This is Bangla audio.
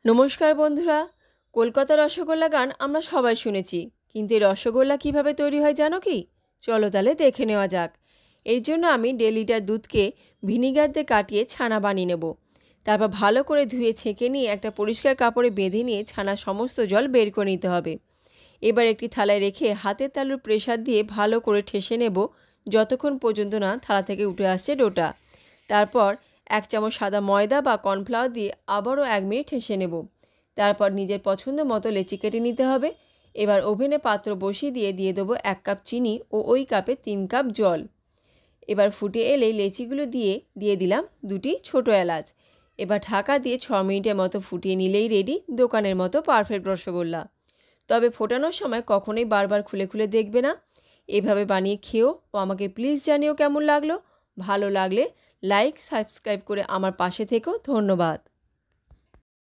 নমস্কার বন্ধুরা। কলকাতা রসগোল্লা গান আমরা সবাই শুনেছি, কিন্তু এই রসগোল্লা কিভাবে তৈরি হয় জানো কি? চলো তাহলে দেখে নেওয়া যাক। এর জন্য আমি 1.5 লিটার দুধকে ভিনিগার দিয়ে কাটিয়ে ছানা বানিয়ে নেব। তারপর ভালো করে ধুয়ে ছেঁকে নিয়ে একটা পরিষ্কার কাপড়ে বেঁধে নিয়ে ছানার সমস্ত জল বের করে নিতে হবে। এবার একটি থালায় রেখে হাতের তালুর প্রেসার দিয়ে ভালো করে ঠেসে নেব, যতক্ষণ পর্যন্ত না থালা থেকে উঠে আসছে ডোটা। তারপর 1 চামচ সাদা ময়দা বা কর্নফ্লাওয়ার দিয়ে আবারও 1 মিনিট ঠেসে নেব। তারপর নিজের পছন্দ মতো লেচি কেটে নিতে হবে। এবার ওভেনে পাত্র বসিয়ে দিয়ে দেবো 1 কাপ চিনি ও ওই কাপে 3 কাপ জল। এবার ফুটে এলেই লেচিগুলো দিয়ে দিলাম 2টি ছোটো এলাচ। এবার ঢাকা দিয়ে 6 মিনিটের মতো ফুটিয়ে নিলেই রেডি দোকানের মতো পারফেক্ট রসগোল্লা। তবে ফোটানোর সময় কখনোই বারবার খুলে খুলে দেখবে না। এভাবে বানিয়ে খেও ও আমাকে প্লিজ জানিও কেমন লাগলো। ভালো লাগলে লাইক সাবস্ক্রাইব করে আমার পাশে থেকো। ধন্যবাদ।